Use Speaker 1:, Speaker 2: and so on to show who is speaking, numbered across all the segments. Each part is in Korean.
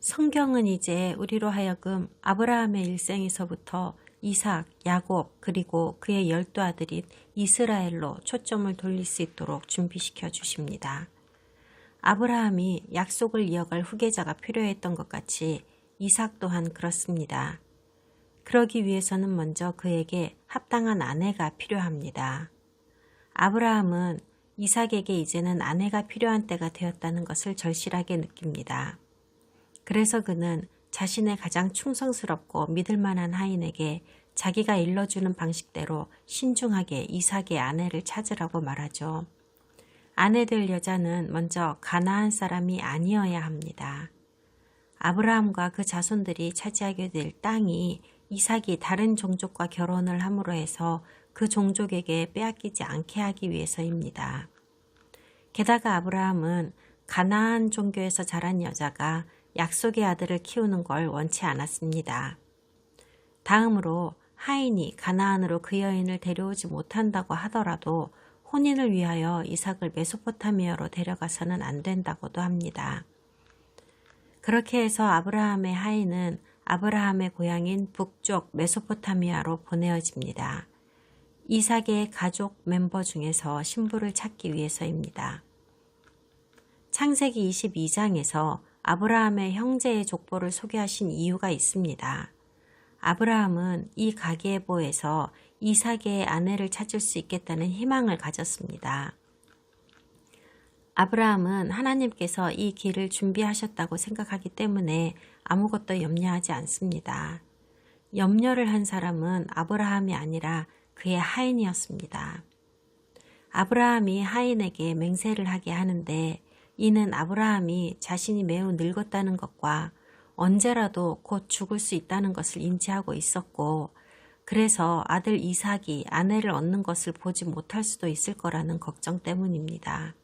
Speaker 1: 성경은 이제 우리로 하여금 아브라함의 일생에서부터 이삭, 야곱 그리고 그의 12아들인 이스라엘로 초점을 돌릴 수 있도록 준비시켜 주십니다. 아브라함이 약속을 이어갈 후계자가 필요했던 것 같이 이삭 또한 그렇습니다. 그러기 위해서는 먼저 그에게 합당한 아내가 필요합니다. 아브라함은 이삭에게 이제는 아내가 필요한 때가 되었다는 것을 절실하게 느낍니다. 그래서 그는 자신의 가장 충성스럽고 믿을 만한 하인에게 자기가 일러주는 방식대로 신중하게 이삭의 아내를 찾으라고 말하죠. 아내 될 여자는 먼저 가나안 사람이 아니어야 합니다. 아브라함과 그 자손들이 차지하게 될 땅이 이삭이 다른 종족과 결혼을 함으로 해서 그 종족에게 빼앗기지 않게 하기 위해서입니다. 게다가 아브라함은 가나안 종교에서 자란 여자가 약속의 아들을 키우는 걸 원치 않았습니다. 다음으로 하인이 가나안으로 그 여인을 데려오지 못한다고 하더라도 혼인을 위하여 이삭을 메소포타미아로 데려가서는 안 된다고도 합니다. 그렇게 해서 아브라함의 하인은 아브라함의 고향인 북쪽 메소포타미아로 보내어집니다. 이삭의 가족 멤버 중에서 신부를 찾기 위해서입니다. 창세기 22장에서 아브라함의 형제의 족보를 소개하신 이유가 있습니다. 아브라함은 이 가계보에서 이삭의 아내를 찾을 수 있겠다는 희망을 가졌습니다. 아브라함은 하나님께서 이 길을 준비하셨다고 생각하기 때문에 아무것도 염려하지 않습니다. 염려를 한 사람은 아브라함이 아니라 그의 하인이었습니다. 아브라함이 하인에게 맹세를 하게 하는데 이는 아브라함이 자신이 매우 늙었다는 것과 언제라도 곧 죽을 수 있다는 것을 인지하고 있었고 그래서 아들 이삭이 아내를 얻는 것을 보지 못할 수도 있을 거라는 걱정 때문입니다.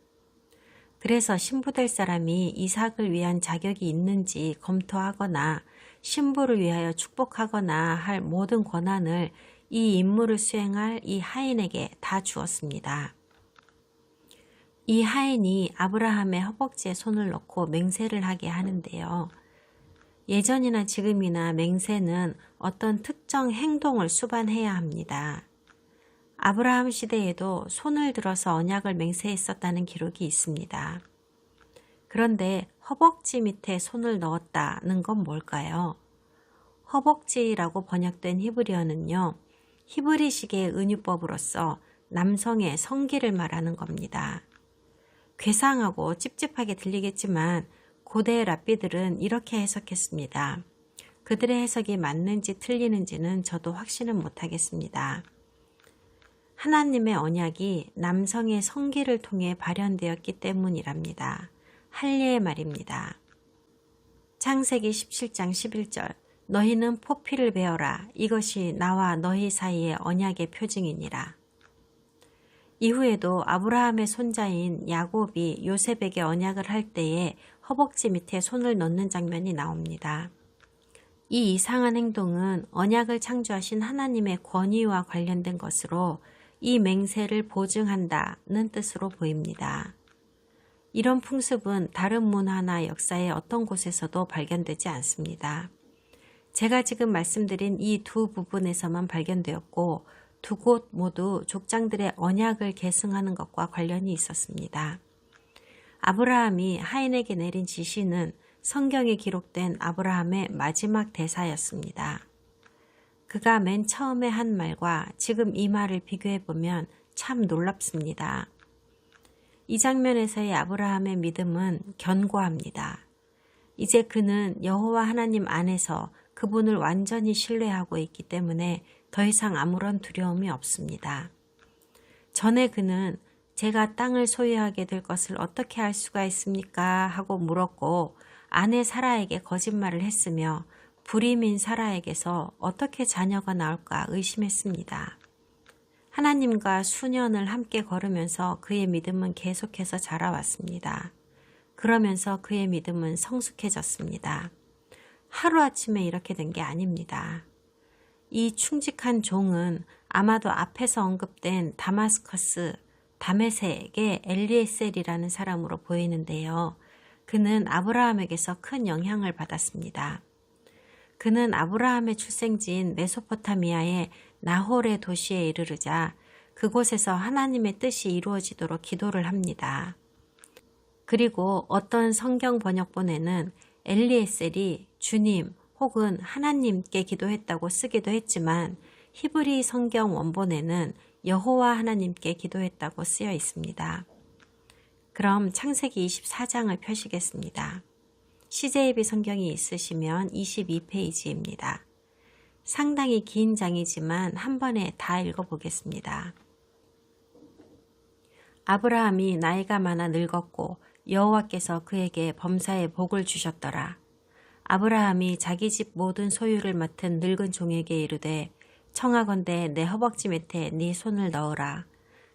Speaker 1: 그래서 신부될 사람이 이삭을 위한 자격이 있는지 검토하거나 신부를 위하여 축복하거나 할 모든 권한을 이 임무를 수행할 이 하인에게 다 주었습니다. 이 하인이 아브라함의 허벅지에 손을 넣고 맹세를 하게 하는데요. 예전이나 지금이나 맹세는 어떤 특정 행동을 수반해야 합니다. 아브라함 시대에도 손을 들어서 언약을 맹세했었다는 기록이 있습니다. 그런데 허벅지 밑에 손을 넣었다는 건 뭘까요? 허벅지라고 번역된 히브리어는요. 히브리식의 은유법으로서 남성의 성기를 말하는 겁니다. 괴상하고 찝찝하게 들리겠지만 고대 랍비들은 이렇게 해석했습니다. 그들의 해석이 맞는지 틀리는지는 저도 확신은 못하겠습니다. 하나님의 언약이 남성의 성기를 통해 발현되었기 때문이랍니다. 할례의 말입니다. 창세기 17장 11절 너희는 포피를 베어라. 이것이 나와 너희 사이의 언약의 표징이니라. 이후에도 아브라함의 손자인 야곱이 요셉에게 언약을 할 때에 허벅지 밑에 손을 넣는 장면이 나옵니다. 이 이상한 행동은 언약을 창조하신 하나님의 권위와 관련된 것으로 이 맹세를 보증한다는 뜻으로 보입니다. 이런 풍습은 다른 문화나 역사의 어떤 곳에서도 발견되지 않습니다. 제가 지금 말씀드린 이 두 부분에서만 발견되었고 두 곳 모두 족장들의 언약을 계승하는 것과 관련이 있었습니다. 아브라함이 하인에게 내린 지시는 성경에 기록된 아브라함의 마지막 대사였습니다. 그가 맨 처음에 한 말과 지금 이 말을 비교해보면 참 놀랍습니다. 이 장면에서의 아브라함의 믿음은 견고합니다. 이제 그는 여호와 하나님 안에서 그분을 완전히 신뢰하고 있기 때문에 더 이상 아무런 두려움이 없습니다. 전에 그는 제가 땅을 소유하게 될 것을 어떻게 알 수가 있습니까? 하고 물었고 아내 사라에게 거짓말을 했으며 불임인 사라에게서 어떻게 자녀가 나올까 의심했습니다. 하나님과 수년을 함께 걸으면서 그의 믿음은 계속해서 자라왔습니다. 그러면서 그의 믿음은 성숙해졌습니다. 하루아침에 이렇게 된 게 아닙니다. 이 충직한 종은 아마도 앞에서 언급된 다메섹의 엘리에셀이라는 사람으로 보이는데요. 그는 아브라함에게서 큰 영향을 받았습니다. 그는 아브라함의 출생지인 메소포타미아의 나홀의 도시에 이르르자 그곳에서 하나님의 뜻이 이루어지도록 기도를 합니다. 그리고 어떤 성경 번역본에는 엘리에셀이 주님 혹은 하나님께 기도했다고 쓰기도 했지만 히브리 성경 원본에는 여호와 하나님께 기도했다고 쓰여 있습니다. 그럼 창세기 24장을 펴시겠습니다. CJB 성경이 있으시면 22페이지입니다. 상당히 긴 장이지만 한 번에 다 읽어보겠습니다. 아브라함이 나이가 많아 늙었고 여호와께서 그에게 범사에 복을 주셨더라. 아브라함이 자기 집 모든 소유를 맡은 늙은 종에게 이르되 청하건대 내 허벅지 밑에 네 손을 넣으라.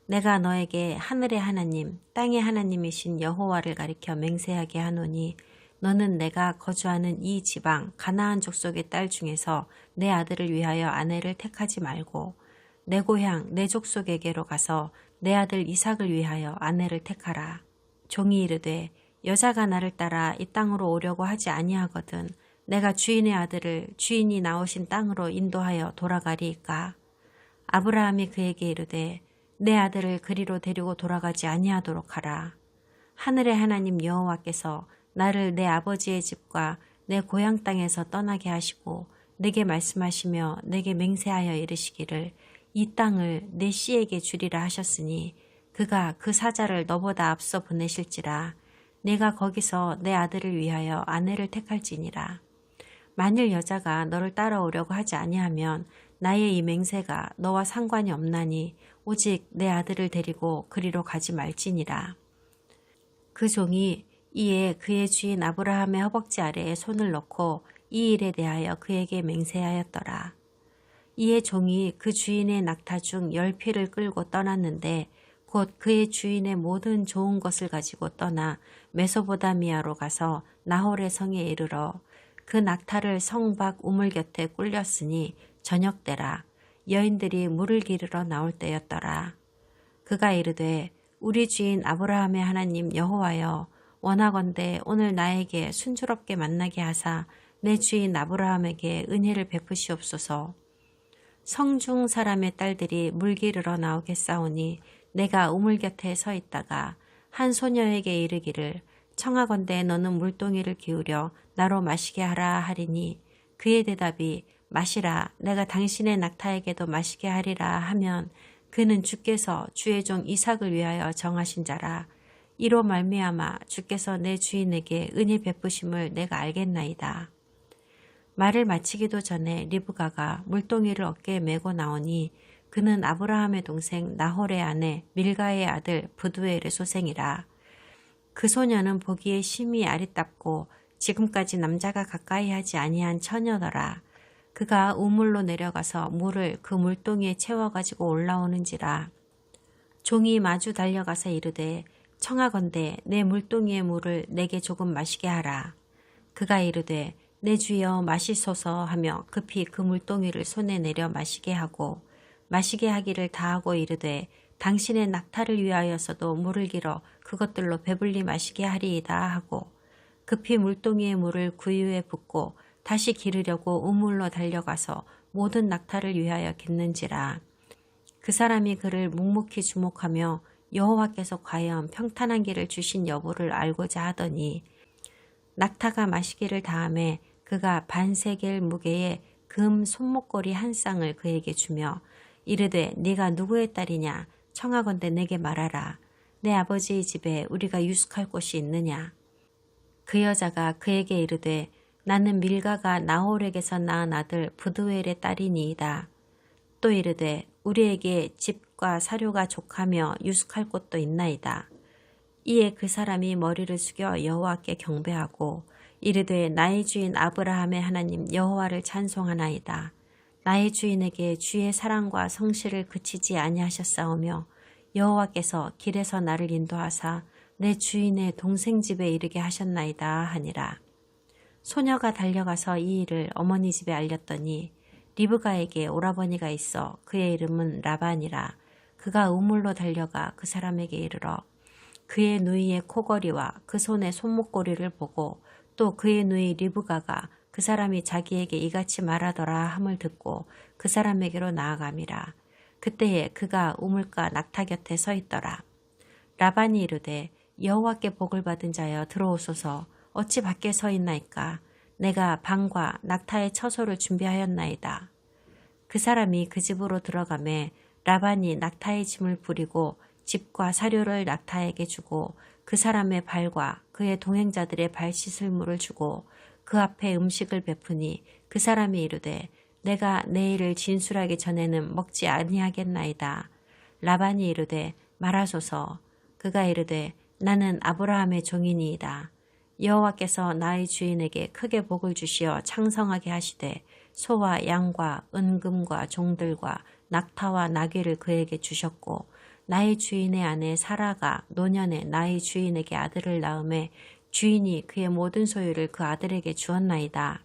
Speaker 1: 내가 너에게 하늘의 하나님 땅의 하나님이신 여호와를 가리켜 맹세하게 하노니 너는 내가 거주하는 이 지방 가나안 족속의 딸 중에서 내 아들을 위하여 아내를 택하지 말고 내 고향 내 족속에게로 가서 내 아들 이삭을 위하여 아내를 택하라. 종이 이르되 여자가 나를 따라 이 땅으로 오려고 하지 아니하거든 내가 주인의 아들을 주인이 나오신 땅으로 인도하여 돌아가리이까. 아브라함이 그에게 이르되 내 아들을 그리로 데리고 돌아가지 아니하도록 하라. 하늘의 하나님 여호와께서 나를 내 아버지의 집과 내 고향 땅에서 떠나게 하시고 내게 말씀하시며 내게 맹세하여 이르시기를 이 땅을 내 씨에게 주리라 하셨으니 그가 그 사자를 너보다 앞서 보내실지라. 내가 거기서 내 아들을 위하여 아내를 택할지니라. 만일 여자가 너를 따라오려고 하지 아니하면 나의 이 맹세가 너와 상관이 없나니 오직 내 아들을 데리고 그리로 가지 말지니라. 그 종이 이에 그의 주인 아브라함의 허벅지 아래에 손을 넣고 이 일에 대하여 그에게 맹세하였더라. 이에 종이 그 주인의 낙타 중 10피를 끌고 떠났는데 곧 그의 주인의 모든 좋은 것을 가지고 떠나 메소포타미아로 가서 나홀의 성에 이르러 그 낙타를 성 밖 우물 곁에 꿀렸으니 저녁 때라. 여인들이 물을 기르러 나올 때였더라. 그가 이르되 우리 주인 아브라함의 하나님 여호와여 원하건대 오늘 나에게 순조롭게 만나게 하사 내 주인 아브라함에게 은혜를 베푸시옵소서. 성중 사람의 딸들이 물 기르러 나오겠사오니 내가 우물 곁에 서 있다가 한 소녀에게 이르기를 청하건대 너는 물동이를 기울여 나로 마시게 하라 하리니 그의 대답이 마시라 내가 당신의 낙타에게도 마시게 하리라 하면 그는 주께서 주의 종 이삭을 위하여 정하신 자라. 이로 말미암아 주께서 내 주인에게 은혜 베푸심을 내가 알겠나이다. 말을 마치기도 전에 리브가가 물동이를 어깨에 메고 나오니 그는 아브라함의 동생 나홀의 아내 밀가의 아들 브두엘의 소생이라. 그 소녀는 보기에 심히 아리답고 지금까지 남자가 가까이 하지 아니한 처녀더라. 그가 우물로 내려가서 물을 그 물동이에 채워가지고 올라오는지라. 종이 마주 달려가서 이르되 청하건대 내 물동이의 물을 내게 조금 마시게 하라. 그가 이르되 내 주여 마시소서 하며 급히 그 물동이를 손에 내려 마시게 하고 마시게 하기를 다하고 이르되 당신의 낙타를 위하여서도 물을 길어 그것들로 배불리 마시게 하리이다 하고 급히 물동이의 물을 구유에 붓고 다시 기르려고 우물로 달려가서 모든 낙타를 위하여 깃는지라. 그 사람이 그를 묵묵히 주목하며 여호와께서 과연 평탄한 길을 주신 여부를 알고자 하더니 낙타가 마시기를 다하매 그가 반세겔 무게의 금 손목걸이 한 쌍을 그에게 주며 이르되 네가 누구의 딸이냐 청하건대 내게 말하라. 내 아버지의 집에 우리가 유숙할 곳이 있느냐. 그 여자가 그에게 이르되 나는 밀가가 나홀에게서 낳은 아들 브두엘의 딸이니이다. 또 이르되 우리에게 집과 사료가 족하며 유숙할 곳도 있나이다. 이에 그 사람이 머리를 숙여 여호와께 경배하고 이르되 나의 주인 아브라함의 하나님 여호와를 찬송하나이다. 나의 주인에게 주의 사랑과 성실을 그치지 아니하셨사오며 여호와께서 길에서 나를 인도하사 내 주인의 동생 집에 이르게 하셨나이다 하니라. 소녀가 달려가서 이 일을 어머니 집에 알렸더니 리브가에게 오라버니가 있어 그의 이름은 라반이라. 그가 우물로 달려가 그 사람에게 이르러 그의 누이의 코걸이와 그 손의 손목걸이를 보고 또 그의 누이 리브가가 그 사람이 자기에게 이같이 말하더라 함을 듣고 그 사람에게로 나아감이라. 그때에 그가 우물가 낙타 곁에 서 있더라. 라반이 이르되 여호와께 복을 받은 자여 들어오소서. 어찌 밖에 서 있나이까. 내가 방과 낙타의 처소를 준비하였나이다. 그 사람이 그 집으로 들어가매 라반이 낙타의 짐을 부리고 집과 사료를 낙타에게 주고 그 사람의 발과 그의 동행자들의 발 씻을 물을 주고 그 앞에 음식을 베푸니 그 사람이 이르되 내가 내일을 진술하기 전에는 먹지 아니하겠나이다. 라반이 이르되 말하소서. 그가 이르되 나는 아브라함의 종이니이다. 여호와께서 나의 주인에게 크게 복을 주시어 창성하게 하시되 소와 양과 은금과 종들과 낙타와 나귀를 그에게 주셨고 나의 주인의 아내 사라가 노년에 나의 주인에게 아들을 낳음에 주인이 그의 모든 소유를 그 아들에게 주었나이다.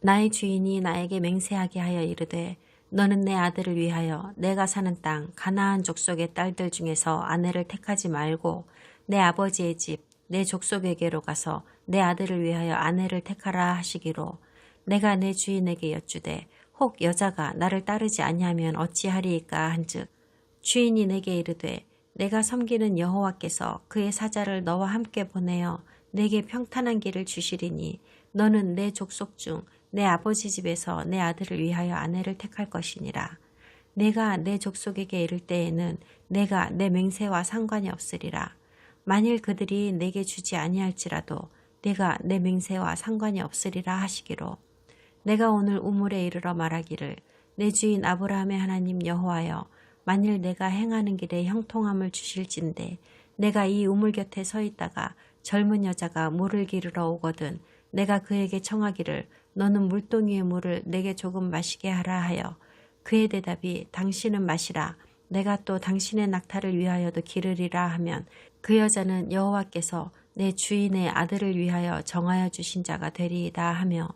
Speaker 1: 나의 주인이 나에게 맹세하게 하여 이르되 너는 내 아들을 위하여 내가 사는 땅 가나안 족속의 딸들 중에서 아내를 택하지 말고 내 아버지의 집 내 족속에게로 가서 내 아들을 위하여 아내를 택하라 하시기로 내가 내 주인에게 여쭈되 혹 여자가 나를 따르지 아니하면 어찌하리이까 한즉 주인이 내게 이르되 내가 섬기는 여호와께서 그의 사자를 너와 함께 보내어 내게 평탄한 길을 주시리니 너는 내 족속 중 내 아버지 집에서 내 아들을 위하여 아내를 택할 것이니라. 내가 내 족속에게 이를 때에는 내가 내 맹세와 상관이 없으리라. 만일 그들이 내게 주지 아니할지라도 내가 내 맹세와 상관이 없으리라 하시기로 내가 오늘 우물에 이르러 말하기를 내 주인 아브라함의 하나님 여호와여 만일 내가 행하는 길에 형통함을 주실진데 내가 이 우물 곁에 서 있다가 젊은 여자가 물을 기르러 오거든 내가 그에게 청하기를 너는 물동이의 물을 내게 조금 마시게 하라 하여 그의 대답이 당신은 마시라 내가 또 당신의 낙타를 위하여도 기르리라 하면 그 여자는 여호와께서 내 주인의 아들을 위하여 정하여 주신 자가 되리이다 하며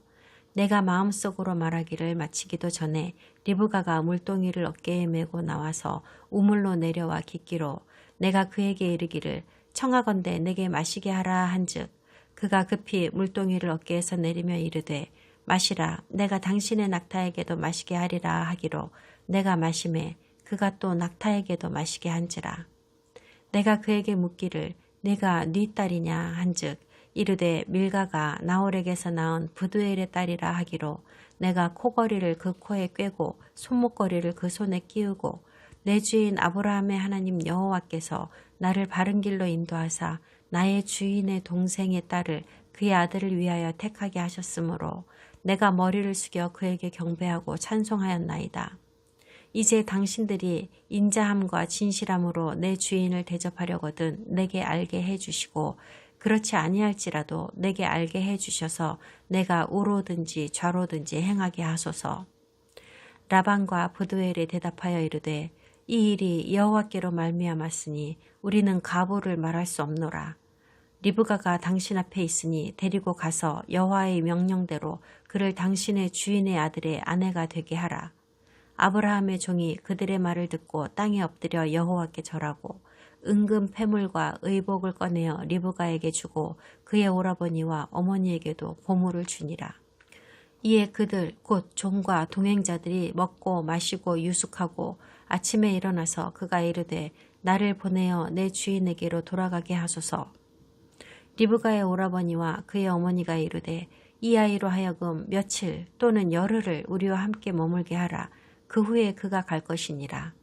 Speaker 1: 내가 마음속으로 말하기를 마치기도 전에 리브가가 물동이를 어깨에 메고 나와서 우물로 내려와 깃기로 내가 그에게 이르기를 청하건대 내게 마시게 하라 한즉 그가 급히 물동이를 어깨에서 내리며 이르되 마시라 내가 당신의 낙타에게도 마시게 하리라 하기로 내가 마시매 그가 또 낙타에게도 마시게 한지라. 내가 그에게 묻기를 네가 네 딸이냐 한즉 이르되 밀가가 나홀에게서 낳은 부두엘의 딸이라 하기로 내가 코걸이를 그 코에 꿰고 손목걸이를 그 손에 끼우고 내 주인 아브라함의 하나님 여호와께서 나를 바른 길로 인도하사 나의 주인의 동생의 딸을 그의 아들을 위하여 택하게 하셨으므로 내가 머리를 숙여 그에게 경배하고 찬송하였나이다. 이제 당신들이 인자함과 진실함으로 내 주인을 대접하려거든 내게 알게 해주시고 그렇지 아니할지라도 내게 알게 해주셔서 내가 우로든지 좌로든지 행하게 하소서. 라반과 부두엘이 대답하여 이르되 이 일이 여호와께로 말미암았으니 우리는 가보를 말할 수 없노라. 리브가가 당신 앞에 있으니 데리고 가서 여호와의 명령대로 그를 당신의 주인의 아들의 아내가 되게 하라. 아브라함의 종이 그들의 말을 듣고 땅에 엎드려 여호와께 절하고 은금 패물과 의복을 꺼내어 리브가에게 주고 그의 오라버니와 어머니에게도 보물을 주니라. 이에 그들 곧 종과 동행자들이 먹고 마시고 유숙하고 아침에 일어나서 그가 이르되 나를 보내어 내 주인에게로 돌아가게 하소서. 리브가의 오라버니와 그의 어머니가 이르되 이 아이로 하여금 며칠 또는 열흘을 우리와 함께 머물게 하라. 그 후에 그가 갈 것이니라.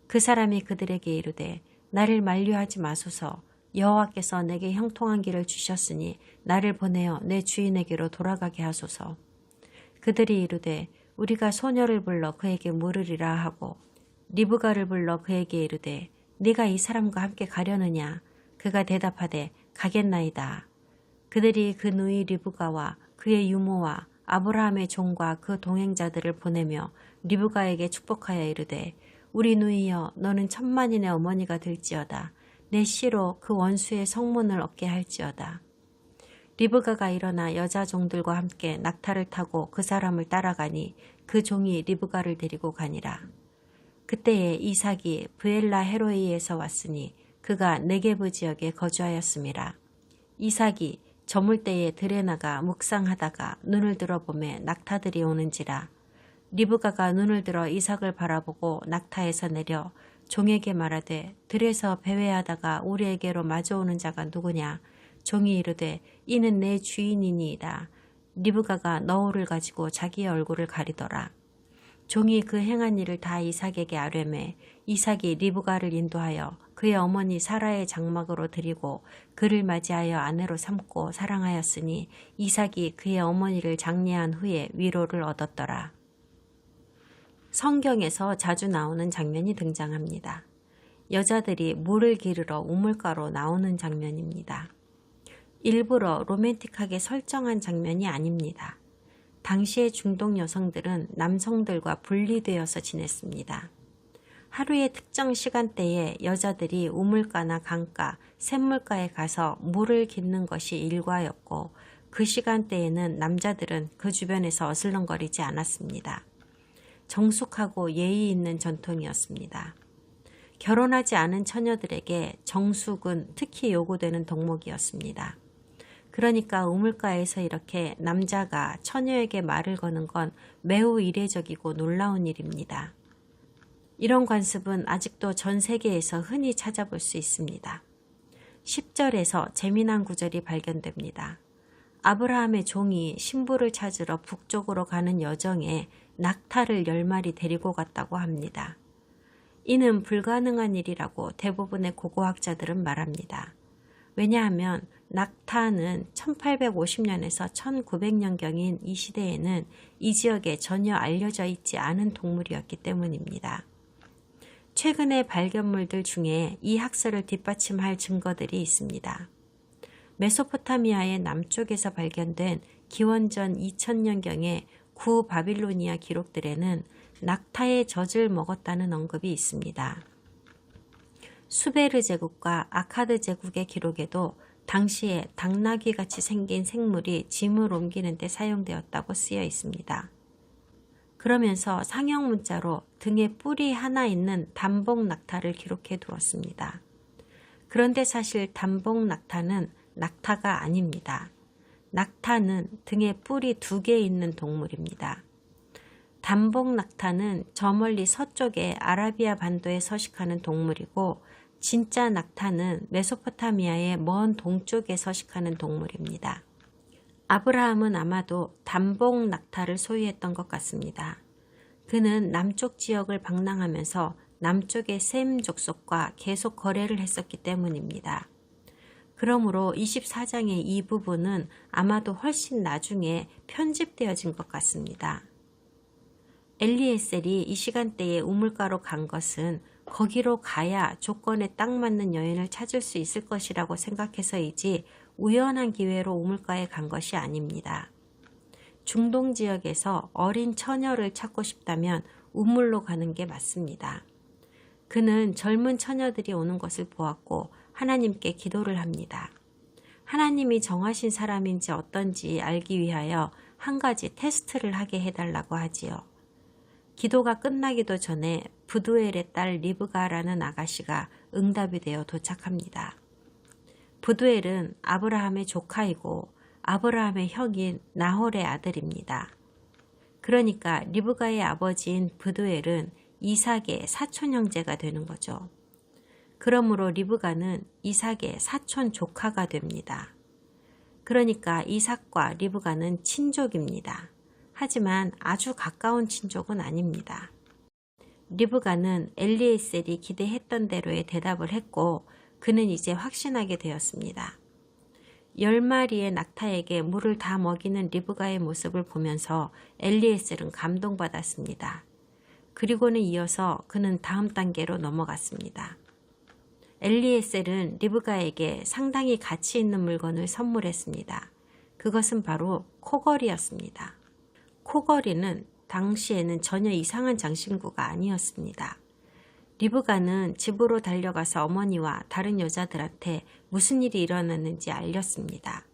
Speaker 1: 그 사람이 그들에게 이르되 나를 만류하지 마소서. 여호와께서 내게 형통한 길을 주셨으니 나를 보내어 내 주인에게로 돌아가게 하소서. 그들이 이르되 우리가 소녀를 불러 그에게 물으리라 하고 리브가를 불러 그에게 이르되 네가 이 사람과 함께 가려느냐. 그가 대답하되 가겠나이다. 그들이 그 누이 리브가와 그의 유모와 아브라함의 종과 그 동행자들을 보내며 리브가에게 축복하여 이르되 우리 누이여 너는 천만인의 어머니가 될지어다. 내 씨로 그 원수의 성문을 얻게 할지어다. 리브가가 일어나 여자 종들과 함께 낙타를 타고 그 사람을 따라가니 그 종이 리브가를 데리고 가니라. 그때에 이삭이 브엘라 헤로이에서 왔으니 그가 네게브 지역에 거주하였음이라. 이삭이 저물 때에 들에 나가 묵상하다가 눈을 들어보매 낙타들이 오는지라. 리브가가 눈을 들어 이삭을 바라보고 낙타에서 내려 종에게 말하되 들에서 배회하다가 우리에게로 마주오는 자가 누구냐. 종이 이르되 이는 내 주인이니이다. 리브가가 너울을 가지고 자기의 얼굴을 가리더라. 종이 그 행한 일을 다 이삭에게 아뢰매 이삭이 리브가를 인도하여 그의 어머니 사라의 장막으로 들이고 그를 맞이하여 아내로 삼고 사랑하였으니 이삭이 그의 어머니를 장례한 후에 위로를 얻었더라. 성경에서 자주 나오는 장면이 등장합니다. 여자들이 물을 기르러 우물가로 나오는 장면입니다. 일부러 로맨틱하게 설정한 장면이 아닙니다. 당시의 중동 여성들은 남성들과 분리되어서 지냈습니다. 하루의 특정 시간대에 여자들이 우물가나 강가, 샘물가에 가서 물을 깃는 것이 일과였고 그 시간대에는 남자들은 그 주변에서 어슬렁거리지 않았습니다. 정숙하고 예의 있는 전통이었습니다. 결혼하지 않은 처녀들에게 정숙은 특히 요구되는 덕목이었습니다. 그러니까 우물가에서 이렇게 남자가 처녀에게 말을 거는 건 매우 이례적이고 놀라운 일입니다. 이런 관습은 아직도 전 세계에서 흔히 찾아볼 수 있습니다. 10절에서 재미난 구절이 발견됩니다. 아브라함의 종이 신부를 찾으러 북쪽으로 가는 여정에 낙타를 10마리 데리고 갔다고 합니다. 이는 불가능한 일이라고 대부분의 고고학자들은 말합니다. 왜냐하면 낙타는 1850년에서 1900년경인 이 시대에는 이 지역에 전혀 알려져 있지 않은 동물이었기 때문입니다. 최근의 발견물들 중에 이 학설을 뒷받침할 증거들이 있습니다. 메소포타미아의 남쪽에서 발견된 기원전 2000년경의 구바빌로니아 기록들에는 낙타의 젖을 먹었다는 언급이 있습니다. 수베르 제국과 아카드 제국의 기록에도 당시에 당나귀같이 생긴 생물이 짐을 옮기는 데 사용되었다고 쓰여 있습니다. 그러면서 상형 문자로 등에 뿔이 하나 있는 단복 낙타를 기록해 두었습니다. 그런데 사실 단복 낙타는 낙타가 아닙니다. 낙타는 등에 뿔이 2개 있는 동물입니다. 단복 낙타는 저 멀리 서쪽의 아라비아 반도에 서식하는 동물이고 진짜 낙타는 메소포타미아의 먼 동쪽에 서식하는 동물입니다. 아브라함은 아마도 단복 낙타를 소유했던 것 같습니다. 그는 남쪽 지역을 방랑하면서 남쪽의 셈 족속과 계속 거래를 했었기 때문입니다. 그러므로 24장의 이 부분은 아마도 훨씬 나중에 편집되어진 것 같습니다. 엘리에셀이 이 시간대에 우물가로 간 것은 거기로 가야 조건에 딱 맞는 여인을 찾을 수 있을 것이라고 생각해서이지 우연한 기회로 우물가에 간 것이 아닙니다. 중동 지역에서 어린 처녀를 찾고 싶다면 우물로 가는 게 맞습니다. 그는 젊은 처녀들이 오는 것을 보았고 하나님께 기도를 합니다. 하나님이 정하신 사람인지 어떤지 알기 위하여 한 가지 테스트를 하게 해달라고 하지요. 기도가 끝나기도 전에 부두엘의 딸 리브가라는 아가씨가 응답이 되어 도착합니다. 부두엘은 아브라함의 조카이고 아브라함의 형인 나홀의 아들입니다. 그러니까 리브가의 아버지인 부두엘은 이삭의 사촌 형제가 되는 거죠. 그러므로 리브가는 이삭의 사촌 조카가 됩니다. 그러니까 이삭과 리브가는 친족입니다. 하지만 아주 가까운 친족은 아닙니다. 리브가는 엘리에셀이 기대했던 대로의 대답을 했고 그는 이제 확신하게 되었습니다. 10마리의 낙타에게 물을 다 먹이는 리브가의 모습을 보면서 엘리에셀은 감동받았습니다. 그리고는 이어서 그는 다음 단계로 넘어갔습니다. 엘리에셀은 리브가에게 상당히 가치 있는 물건을 선물했습니다. 그것은 바로 코걸이였습니다. 코걸이는 당시에는 전혀 이상한 장신구가 아니었습니다. 리브가는 집으로 달려가서 어머니와 다른 여자들한테 무슨 일이 일어났는지 알렸습니다.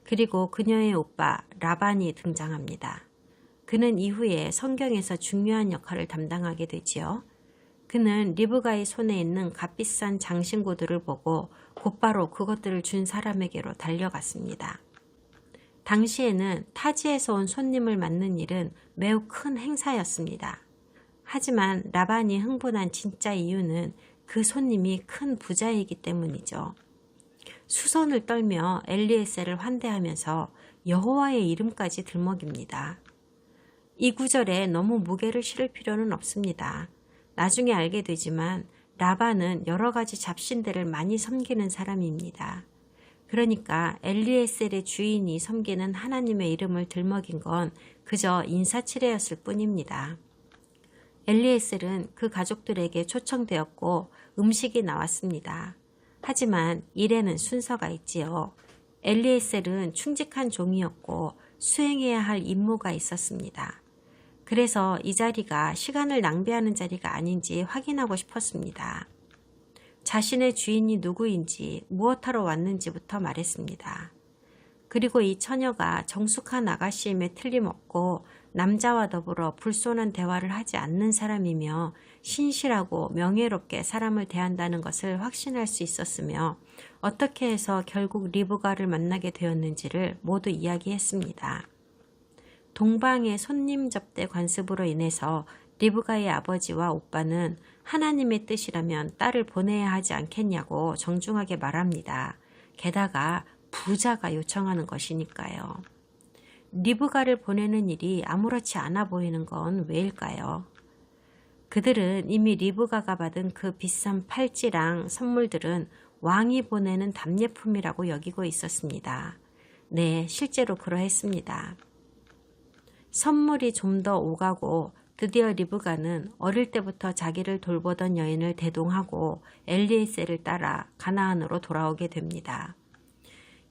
Speaker 1: 그리고 그녀의 오빠 라반이 등장합니다. 그는 이후에 성경에서 중요한 역할을 담당하게 되지요. 그는 리브가의 손에 있는 값비싼 장신구들을 보고 곧바로 그것들을 준 사람에게로 달려갔습니다. 당시에는 타지에서 온 손님을 맞는 일은 매우 큰 행사였습니다. 하지만 라반이 흥분한 진짜 이유는 그 손님이 큰 부자이기 때문이죠. 수선을 떨며 엘리에셀을 환대하면서 여호와의 이름까지 들먹입니다. 이 구절에 너무 무게를 실을 필요는 없습니다. 나중에 알게 되지만 라반은 여러 가지 잡신들을 많이 섬기는 사람입니다. 그러니까 엘리에셀의 주인이 섬기는 하나님의 이름을 들먹인 건 그저 인사치레였을 뿐입니다. 엘리에셀은 그 가족들에게 초청되었고 음식이 나왔습니다. 하지만 일에는 순서가 있지요. 엘리에셀은 충직한 종이었고 수행해야 할 임무가 있었습니다. 그래서 이 자리가 시간을 낭비하는 자리가 아닌지 확인하고 싶었습니다. 자신의 주인이 누구인지 무엇하러 왔는지부터 말했습니다. 그리고 이 처녀가 정숙한 아가씨임에 틀림없고 남자와 더불어 불손한 대화를 하지 않는 사람이며 신실하고 명예롭게 사람을 대한다는 것을 확신할 수 있었으며 어떻게 해서 결국 리브가를 만나게 되었는지를 모두 이야기했습니다. 동방의 손님 접대 관습으로 인해서 리브가의 아버지와 오빠는 하나님의 뜻이라면 딸을 보내야 하지 않겠냐고 정중하게 말합니다. 게다가 부자가 요청하는 것이니까요. 리브가를 보내는 일이 아무렇지 않아 보이는 건 왜일까요? 그들은 이미 리브가가 받은 그 비싼 팔찌랑 선물들은 왕이 보내는 답례품이라고 여기고 있었습니다. 네, 실제로 그러했습니다. 선물이 좀 더 오가고 드디어 리브가는 어릴 때부터 자기를 돌보던 여인을 대동하고 엘리에셀을 따라 가나안으로 돌아오게 됩니다.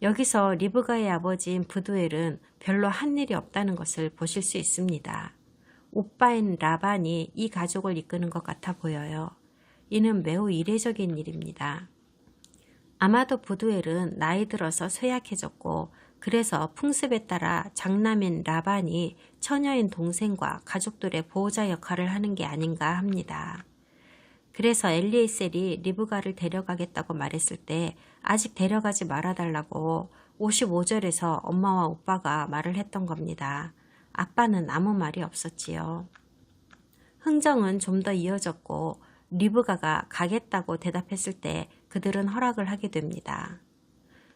Speaker 1: 여기서 리브가의 아버지인 브두엘은 별로 한 일이 없다는 것을 보실 수 있습니다. 오빠인 라반이 이 가족을 이끄는 것 같아 보여요. 이는 매우 이례적인 일입니다. 아마도 브두엘은 나이 들어서 쇠약해졌고 그래서 풍습에 따라 장남인 라반이 처녀인 동생과 가족들의 보호자 역할을 하는 게 아닌가 합니다. 그래서 엘리에셀이 리브가를 데려가겠다고 말했을 때 아직 데려가지 말아달라고 55절에서 엄마와 오빠가 말을 했던 겁니다. 아빠는 아무 말이 없었지요. 흥정은 좀 더 이어졌고 리브가가 가겠다고 대답했을 때 그들은 허락을 하게 됩니다.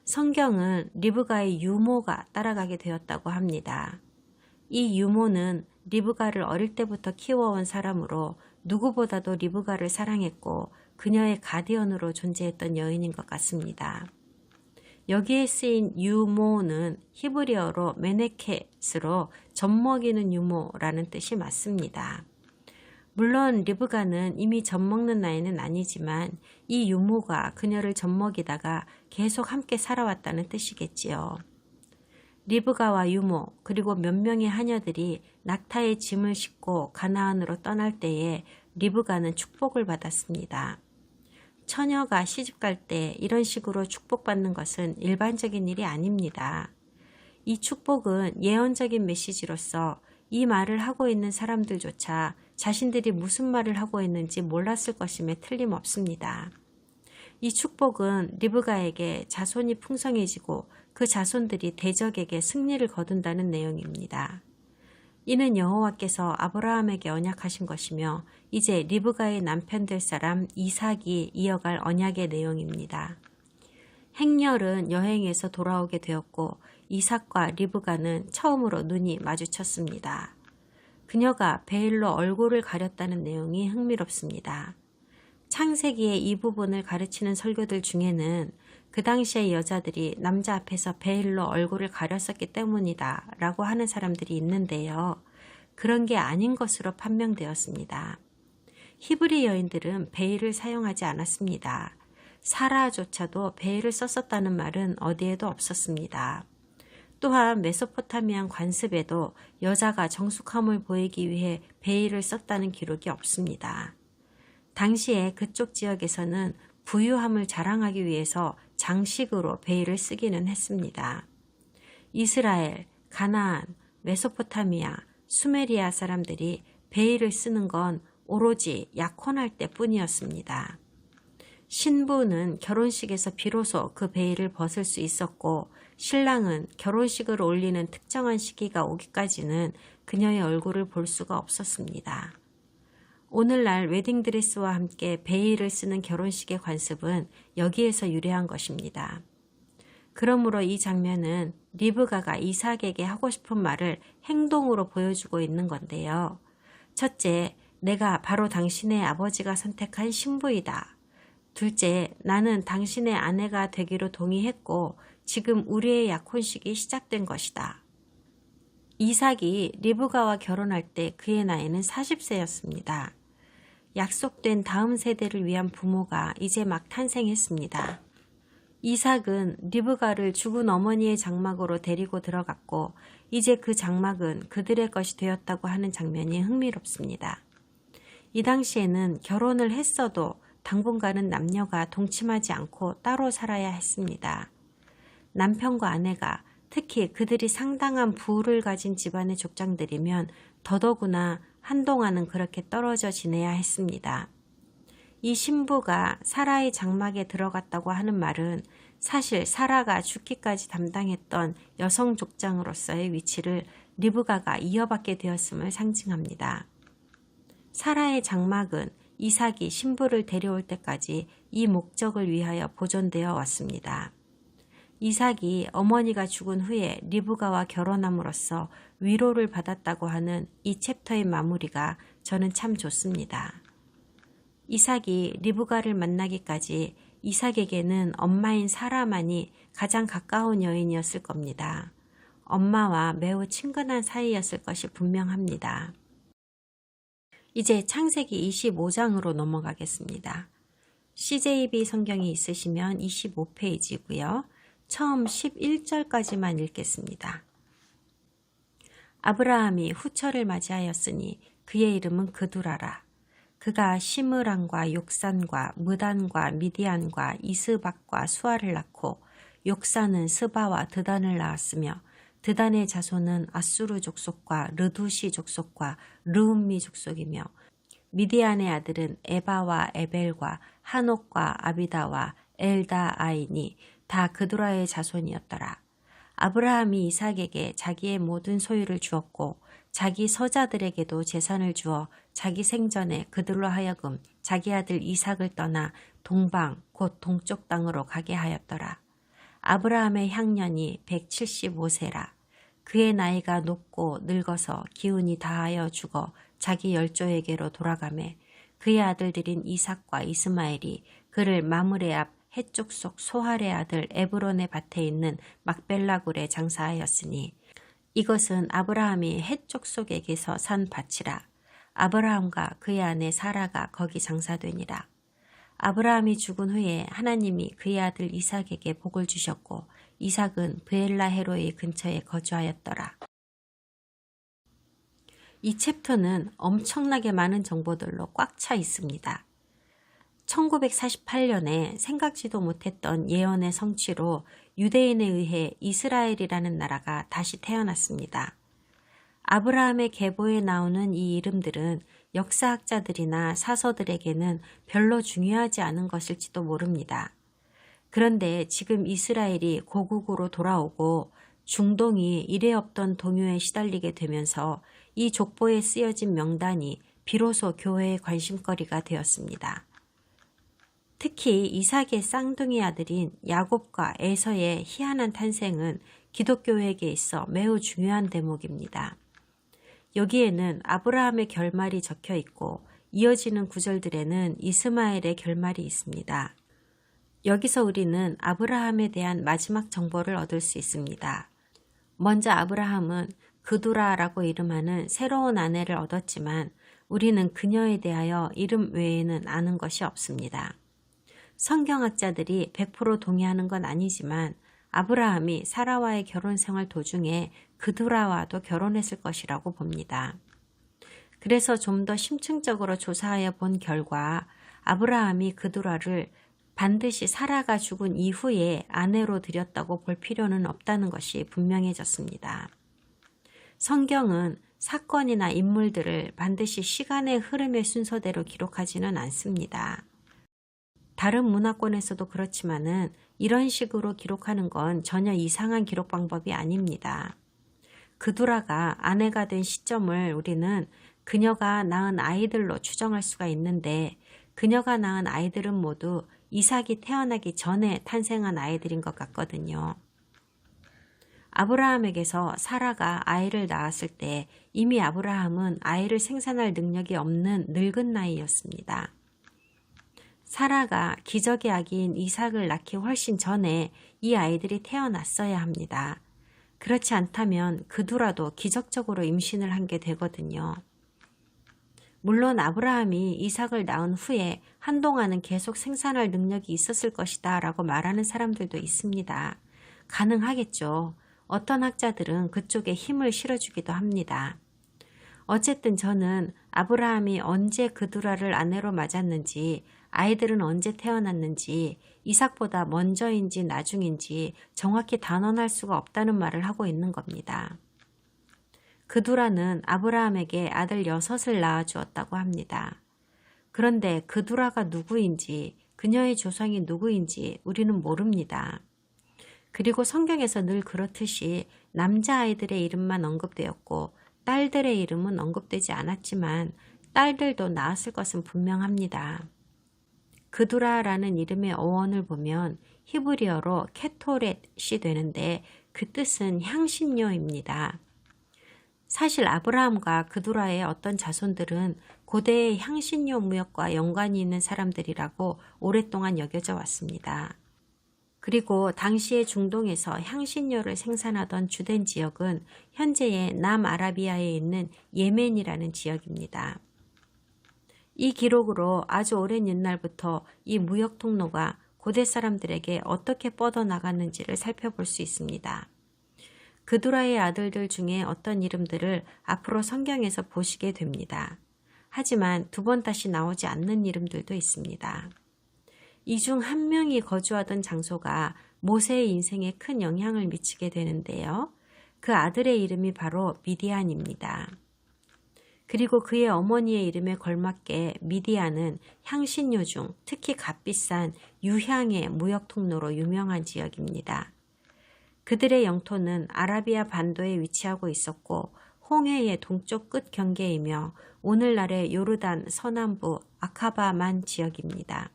Speaker 1: 성경은 리브가의 유모가 따라가게 되었다고 합니다. 이 유모는 리브가를 어릴 때부터 키워온 사람으로 누구보다도 리브가를 사랑했고 그녀의 가디언으로 존재했던 여인인 것 같습니다. 여기에 쓰인 유모는 히브리어로 메네켓으로 젖먹이는 유모라는 뜻이 맞습니다. 물론 리브가는 이미 젖먹는 나이는 아니지만 이 유모가 그녀를 젖먹이다가 계속 함께 살아왔다는 뜻이겠지요. 리브가와 유모 그리고 몇 명의 하녀들이 낙타의 짐을 싣고 가나안으로 떠날 때에 리브가는 축복을 받았습니다. 처녀가 시집갈 때 이런 식으로 축복받는 것은 일반적인 일이 아닙니다. 이 축복은 예언적인 메시지로서 이 말을 하고 있는 사람들조차 자신들이 무슨 말을 하고 있는지 몰랐을 것임에 틀림없습니다. 이 축복은 리브가에게 자손이 풍성해지고 그 자손들이 대적에게 승리를 거둔다는 내용입니다. 이는 여호와께서 아브라함에게 언약하신 것이며 이제 리브가의 남편 될 사람 이삭이 이어갈 언약의 내용입니다. 행렬은 여행에서 돌아오게 되었고 이삭과 리브가는 처음으로 눈이 마주쳤습니다. 그녀가 베일로 얼굴을 가렸다는 내용이 흥미롭습니다. 창세기의 이 부분을 가르치는 설교들 중에는 그 당시의 여자들이 남자 앞에서 베일로 얼굴을 가렸었기 때문이다 라고 하는 사람들이 있는데요. 그런 게 아닌 것으로 판명되었습니다. 히브리 여인들은 베일을 사용하지 않았습니다. 사라조차도 베일을 썼었다는 말은 어디에도 없었습니다. 또한 메소포타미안 관습에도 여자가 정숙함을 보이기 위해 베일을 썼다는 기록이 없습니다. 당시에 그쪽 지역에서는 부유함을 자랑하기 위해서 장식으로 베일을 쓰기는 했습니다. 이스라엘, 가나안, 메소포타미아, 수메리아 사람들이 베일을 쓰는 건 오로지 약혼할 때뿐이었습니다. 신부는 결혼식에서 비로소 그 베일을 벗을 수 있었고 신랑은 결혼식을 올리는 특정한 시기가 오기까지는 그녀의 얼굴을 볼 수가 없었습니다. 오늘날 웨딩드레스와 함께 베일을 쓰는 결혼식의 관습은 여기에서 유래한 것입니다. 그러므로 이 장면은 리브가가 이삭에게 하고 싶은 말을 행동으로 보여주고 있는 건데요. 첫째, 내가 바로 당신의 아버지가 선택한 신부이다. 둘째, 나는 당신의 아내가 되기로 동의했고 지금 우리의 약혼식이 시작된 것이다. 이삭이 리브가와 결혼할 때 그의 나이는 40세였습니다. 약속된 다음 세대를 위한 부모가 이제 막 탄생했습니다. 이삭은 리브가를 죽은 어머니의 장막으로 데리고 들어갔고 이제 그 장막은 그들의 것이 되었다고 하는 장면이 흥미롭습니다. 이 당시에는 결혼을 했어도 당분간은 남녀가 동침하지 않고 따로 살아야 했습니다. 남편과 아내가 특히 그들이 상당한 부를 가진 집안의 족장들이면 더더구나 한동안은 그렇게 떨어져 지내야 했습니다. 이 신부가 사라의 장막에 들어갔다고 하는 말은 사실 사라가 죽기까지 담당했던 여성 족장으로서의 위치를 리브가가 이어받게 되었음을 상징합니다. 사라의 장막은 이삭이 신부를 데려올 때까지 이 목적을 위하여 보존되어 왔습니다. 이삭이 어머니가 죽은 후에 리브가와 결혼함으로써 위로를 받았다고 하는 이 챕터의 마무리가 저는 참 좋습니다. 이삭이 리브가를 만나기까지 이삭에게는 엄마인 사라만이 가장 가까운 여인이었을 겁니다. 엄마와 매우 친근한 사이였을 것이 분명합니다. 이제 창세기 25장으로 넘어가겠습니다. CJB 성경이 있으시면 25페이지고요. 처음 11절까지만 읽겠습니다. 아브라함이 후처를 맞이하였으니 그의 이름은 그두라라. 그가 시므랑과 욕산과 무단과 미디안과 이스박과 수아를 낳고 욕산은 스바와 드단을 낳았으며 드단의 자손은 아수르 족속과 르두시 족속과 르움미 족속이며 미디안의 아들은 에바와 에벨과 한옥과 아비다와 엘다아이니 다 그두라의 자손이었더라. 아브라함이 이삭에게 자기의 모든 소유를 주었고 자기 서자들에게도 재산을 주어 자기 생전에 그들로 하여금 자기 아들 이삭을 떠나 동방 곧 동쪽 땅으로 가게 하였더라. 아브라함의 향년이 175세라. 그의 나이가 높고 늙어서 기운이 다하여 죽어 자기 열조에게로 돌아가매 그의 아들들인 이삭과 이스마엘이 그를 마므레 앞 해쪽 속 소할의 아들 에브론의 밭에 있는 막벨라굴에 장사하였으니 이것은 아브라함이 해쪽 속에게서 산 밭이라. 아브라함과 그의 아내 사라가 거기 장사되니라. 아브라함이 죽은 후에 하나님이 그의 아들 이삭에게 복을 주셨고 이삭은 브엘라헤로이 근처에 거주하였더라. 이 챕터는 엄청나게 많은 정보들로 꽉 차 있습니다. 1948년에 생각지도 못했던 예언의 성취로 유대인에 의해 이스라엘이라는 나라가 다시 태어났습니다. 아브라함의 계보에 나오는 이 이름들은 역사학자들이나 사서들에게는 별로 중요하지 않은 것일지도 모릅니다. 그런데 지금 이스라엘이 고국으로 돌아오고 중동이 이래 없던 동요에 시달리게 되면서 이 족보에 쓰여진 명단이 비로소 교회의 관심거리가 되었습니다. 특히 이삭의 쌍둥이 아들인 야곱과 에서의 희한한 탄생은 기독교에게 있어 매우 중요한 대목입니다. 여기에는 아브라함의 결말이 적혀 있고 이어지는 구절들에는 이스마엘의 결말이 있습니다. 여기서 우리는 아브라함에 대한 마지막 정보를 얻을 수 있습니다. 먼저 아브라함은 그두라라고 이름하는 새로운 아내를 얻었지만 우리는 그녀에 대하여 이름 외에는 아는 것이 없습니다. 성경학자들이 100% 동의하는 건 아니지만 아브라함이 사라와의 결혼 생활 도중에 그두라와도 결혼했을 것이라고 봅니다. 그래서 좀 더 심층적으로 조사하여 본 결과 아브라함이 그두라를 반드시 사라가 죽은 이후에 아내로 들였다고 볼 필요는 없다는 것이 분명해졌습니다. 성경은 사건이나 인물들을 반드시 시간의 흐름의 순서대로 기록하지는 않습니다. 다른 문화권에서도 그렇지만은 이런 식으로 기록하는 건 전혀 이상한 기록 방법이 아닙니다. 그두라가 아내가 된 시점을 우리는 그녀가 낳은 아이들로 추정할 수가 있는데, 그녀가 낳은 아이들은 모두 이삭이 태어나기 전에 탄생한 아이들인 것 같거든요. 아브라함에게서 사라가 아이를 낳았을 때 이미 아브라함은 아이를 생산할 능력이 없는 늙은 나이였습니다. 사라가 기적의 아기인 이삭을 낳기 훨씬 전에 이 아이들이 태어났어야 합니다. 그렇지 않다면 그두라도 기적적으로 임신을 한 게 되거든요. 물론 아브라함이 이삭을 낳은 후에 한동안은 계속 생산할 능력이 있었을 것이다 라고 말하는 사람들도 있습니다. 가능하겠죠. 어떤 학자들은 그쪽에 힘을 실어주기도 합니다. 어쨌든 저는 아브라함이 언제 그두라를 아내로 맞았는지, 아이들은 언제 태어났는지, 이삭보다 먼저인지 나중인지 정확히 단언할 수가 없다는 말을 하고 있는 겁니다. 그두라는 아브라함에게 아들 6을 낳아주었다고 합니다. 그런데 그두라가 누구인지, 그녀의 조상이 누구인지 우리는 모릅니다. 그리고 성경에서 늘 그렇듯이 남자아이들의 이름만 언급되었고 딸들의 이름은 언급되지 않았지만 딸들도 낳았을 것은 분명합니다. 그두라라는 이름의 어원을 보면 히브리어로 케토렛이 되는데 그 뜻은 향신료입니다. 사실 아브라함과 그두라의 어떤 자손들은 고대의 향신료 무역과 연관이 있는 사람들이라고 오랫동안 여겨져 왔습니다. 그리고 당시의 중동에서 향신료를 생산하던 주된 지역은 현재의 남아라비아에 있는 예멘이라는 지역입니다. 이 기록으로 아주 오랜 옛날부터 이 무역 통로가 고대 사람들에게 어떻게 뻗어나갔는지를 살펴볼 수 있습니다. 그두라의 아들들 중에 어떤 이름들을 앞으로 성경에서 보시게 됩니다. 하지만 2번 다시 나오지 않는 이름들도 있습니다. 이 중 한 명이 거주하던 장소가 모세의 인생에 큰 영향을 미치게 되는데요. 그 아들의 이름이 바로 미디안입니다. 그리고 그의 어머니의 이름에 걸맞게 미디안은 향신료 중 특히 값비싼 유향의 무역 통로로 유명한 지역입니다. 그들의 영토는 아라비아 반도에 위치하고 있었고 홍해의 동쪽 끝 경계이며 오늘날의 요르단 서남부 아카바만 지역입니다.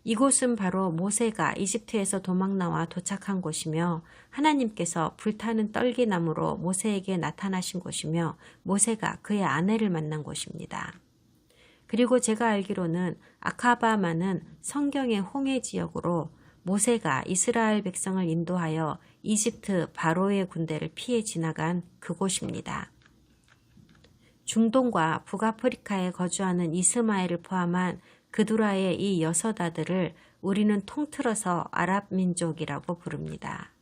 Speaker 1: 이곳은 바로 모세가 이집트에서 도망나와 도착한 곳이며 하나님께서 불타는 떨기나무로 모세에게 나타나신 곳이며 모세가 그의 아내를 만난 곳입니다. 그리고 제가 알기로는 아카바만은 성경의 홍해 지역으로 모세가 이스라엘 백성을 인도하여 이집트 바로의 군대를 피해 지나간 그곳입니다. 중동과 북아프리카에 거주하는 이스마엘을 포함한 그두라의 이 6 아들을 우리는 통틀어서 아랍 민족이라고 부릅니다.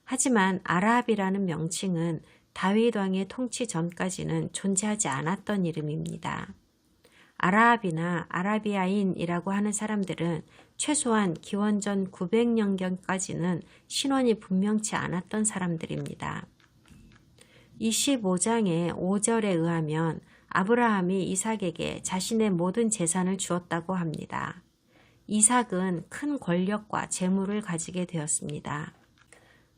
Speaker 1: 하지만 아랍이라는 명칭은 다윗 왕의 통치 전까지는 존재하지 않았던 이름입니다. 아랍이나 아라비아인이라고 하는 사람들은 최소한 기원전 900년경까지는 신원이 분명치 않았던 사람들입니다. 25장의 5절에 의하면 아브라함이 이삭에게 자신의 모든 재산을 주었다고 합니다. 이삭은 큰 권력과 재물을 가지게 되었습니다.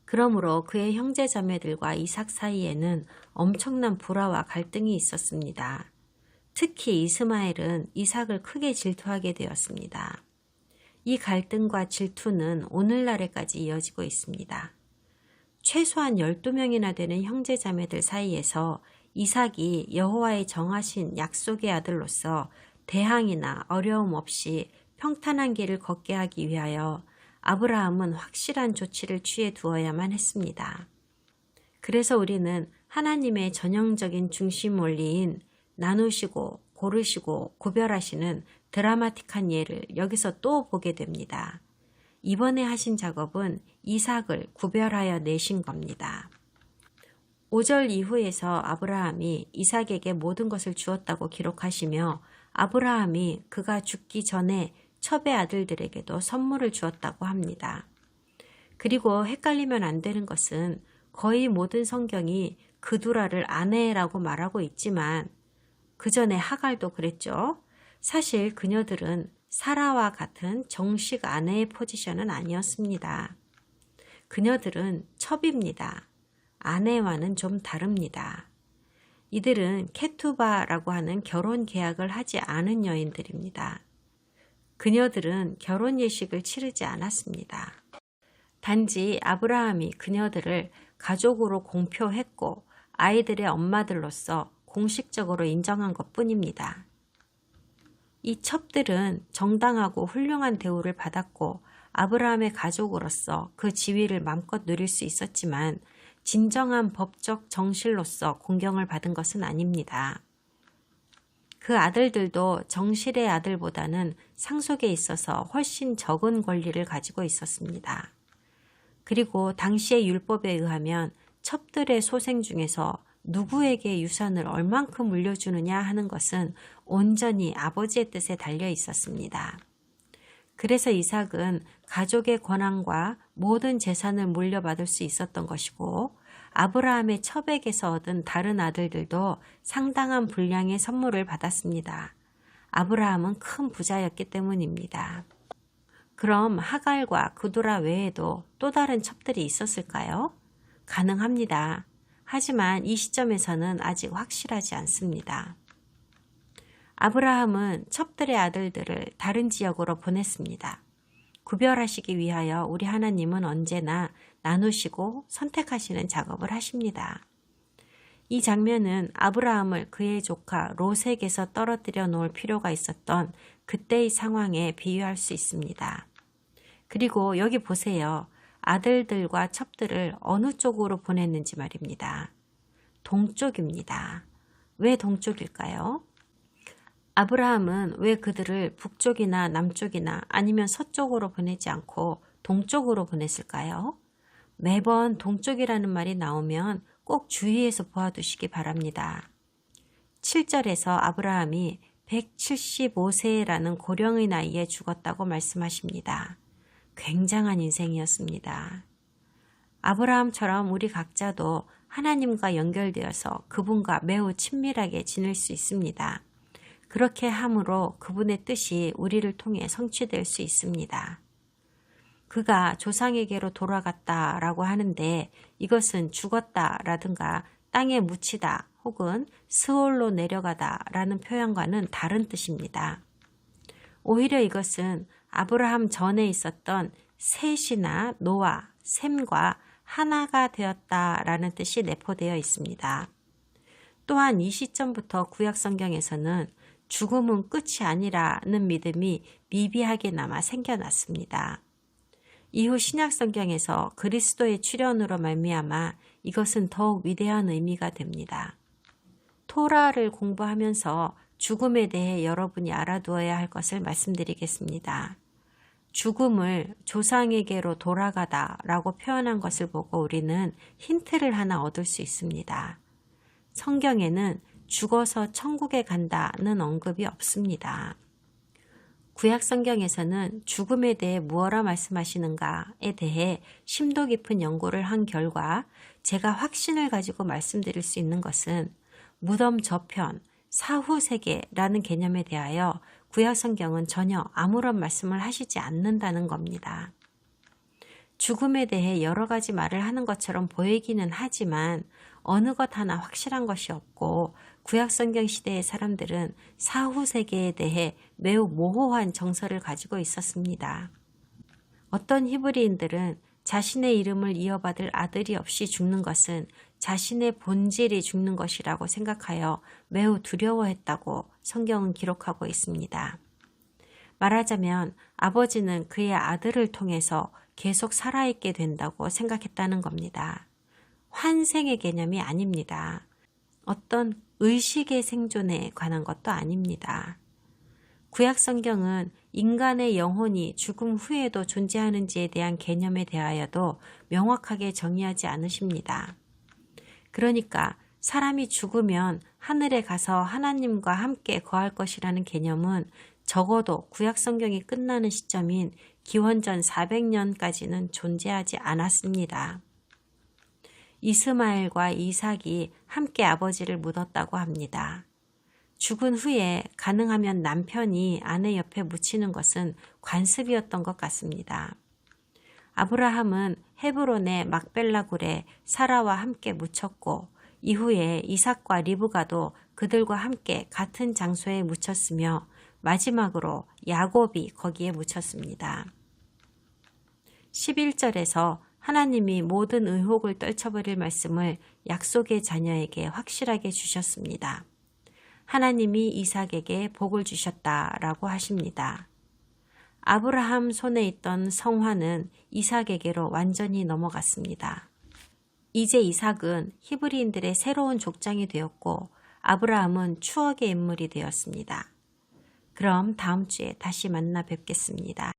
Speaker 1: 그러므로 그의 형제자매들과 이삭 사이에는 엄청난 불화와 갈등이 있었습니다. 특히 이스마엘은 이삭을 크게 질투하게 되었습니다. 이 갈등과 질투는 오늘날에까지 이어지고 있습니다. 최소한 12명이나 되는 형제자매들 사이에서 이삭이 여호와의 정하신 약속의 아들로서 대항이나 어려움 없이 평탄한 길을 걷게 하기 위하여 아브라함은 확실한 조치를 취해 두어야만 했습니다. 그래서 우리는 하나님의 전형적인 중심 원리인 나누시고 고르시고 구별하시는 드라마틱한 예를 여기서 또 보게 됩니다. 이번에 하신 작업은 이삭을 구별하여 내신 겁니다. 5절 이후에서 아브라함이 이삭에게 모든 것을 주었다고 기록하시며 아브라함이 그가 죽기 전에 첩의 아들들에게도 선물을 주었다고 합니다. 그리고 헷갈리면 안 되는 것은 거의 모든 성경이 그두라를 아내라고 말하고 있지만 그 전에 하갈도 그랬죠. 사실 그녀들은 사라와 같은 정식 아내의 포지션은 아니었습니다. 그녀들은 첩입니다. 아내와는 좀 다릅니다. 이들은 케투바라고 하는 결혼 계약을 하지 않은 여인들입니다. 그녀들은 결혼 예식을 치르지 않았습니다. 단지 아브라함이 그녀들을 가족으로 공표했고 아이들의 엄마들로서 공식적으로 인정한 것뿐입니다. 이 첩들은 정당하고 훌륭한 대우를 받았고 아브라함의 가족으로서 그 지위를 맘껏 누릴 수 있었지만 진정한 법적 정실로서 공경을 받은 것은 아닙니다. 그 아들들도 정실의 아들보다는 상속에 있어서 훨씬 적은 권리를 가지고 있었습니다. 그리고 당시의 율법에 의하면 첩들의 소생 중에서 누구에게 유산을 얼만큼 물려주느냐 하는 것은 온전히 아버지의 뜻에 달려 있었습니다. 그래서 이삭은 가족의 권한과 모든 재산을 물려받을 수 있었던 것이고 아브라함의 첩에게서 얻은 다른 아들들도 상당한 분량의 선물을 받았습니다. 아브라함은 큰 부자였기 때문입니다. 그럼 하갈과 그두라 외에도 또 다른 첩들이 있었을까요? 가능합니다. 하지만 이 시점에서는 아직 확실하지 않습니다. 아브라함은 첩들의 아들들을 다른 지역으로 보냈습니다. 구별하시기 위하여 우리 하나님은 언제나 나누시고 선택하시는 작업을 하십니다. 이 장면은 아브라함을 그의 조카 롯에게서 떨어뜨려 놓을 필요가 있었던 그때의 상황에 비유할 수 있습니다. 그리고 여기 보세요. 아들들과 첩들을 어느 쪽으로 보냈는지 말입니다. 동쪽입니다. 왜 동쪽일까요? 아브라함은 왜 그들을 북쪽이나 남쪽이나 아니면 서쪽으로 보내지 않고 동쪽으로 보냈을까요? 매번 동쪽이라는 말이 나오면 꼭 주의해서 보아두시기 바랍니다. 7절에서 아브라함이 175세라는 고령의 나이에 죽었다고 말씀하십니다. 굉장한 인생이었습니다. 아브라함처럼 우리 각자도 하나님과 연결되어서 그분과 매우 친밀하게 지낼 수 있습니다. 그렇게 함으로 그분의 뜻이 우리를 통해 성취될 수 있습니다. 그가 조상에게로 돌아갔다라고 하는데 이것은 죽었다라든가 땅에 묻히다 혹은 스올로 내려가다라는 표현과는 다른 뜻입니다. 오히려 이것은 아브라함 전에 있었던 셋이나 노아, 셈과 하나가 되었다라는 뜻이 내포되어 있습니다. 또한 이 시점부터 구약 성경에서는 죽음은 끝이 아니라는 믿음이 미비하게나마 생겨났습니다. 이후 신약 성경에서 그리스도의 출현으로 말미암아 이것은 더욱 위대한 의미가 됩니다. 토라를 공부하면서 죽음에 대해 여러분이 알아두어야 할 것을 말씀드리겠습니다. 죽음을 조상에게로 돌아가다 라고 표현한 것을 보고 우리는 힌트를 하나 얻을 수 있습니다. 성경에는 죽어서 천국에 간다는 언급이 없습니다. 구약 성경에서는 죽음에 대해 무엇라 말씀하시는가에 대해 심도 깊은 연구를 한 결과 제가 확신을 가지고 말씀드릴 수 있는 것은 무덤 저편, 사후 세계라는 개념에 대하여 구약 성경은 전혀 아무런 말씀을 하시지 않는다는 겁니다. 죽음에 대해 여러 가지 말을 하는 것처럼 보이기는 하지만 어느 것 하나 확실한 것이 없고 구약 성경 시대의 사람들은 사후 세계에 대해 매우 모호한 정서를 가지고 있었습니다. 어떤 히브리인들은 자신의 이름을 이어받을 아들이 없이 죽는 것은 자신의 본질이 죽는 것이라고 생각하여 매우 두려워했다고 성경은 기록하고 있습니다. 말하자면 아버지는 그의 아들을 통해서 계속 살아있게 된다고 생각했다는 겁니다. 환생의 개념이 아닙니다. 어떤 의식의 생존에 관한 것도 아닙니다. 구약 성경은 인간의 영혼이 죽음 후에도 존재하는지에 대한 개념에 대하여도 명확하게 정의하지 않으십니다. 그러니까 사람이 죽으면 하늘에 가서 하나님과 함께 거할 것이라는 개념은 적어도 구약 성경이 끝나는 시점인 기원전 400년까지는 존재하지 않았습니다. 이스마엘과 이삭이 함께 아버지를 묻었다고 합니다. 죽은 후에 가능하면 남편이 아내 옆에 묻히는 것은 관습이었던 것 같습니다. 아브라함은 헤브론의 막벨라 굴에 사라와 함께 묻혔고 이후에 이삭과 리브가도 그들과 함께 같은 장소에 묻혔으며 마지막으로 야곱이 거기에 묻혔습니다. 11절에서 하나님이 모든 의혹을 떨쳐버릴 말씀을 약속의 자녀에게 확실하게 주셨습니다. 하나님이 이삭에게 복을 주셨다라고 하십니다. 아브라함 손에 있던 성화는 이삭에게로 완전히 넘어갔습니다. 이제 이삭은 히브리인들의 새로운 족장이 되었고 아브라함은 추억의 인물이 되었습니다. 그럼 다음 주에 다시 만나 뵙겠습니다.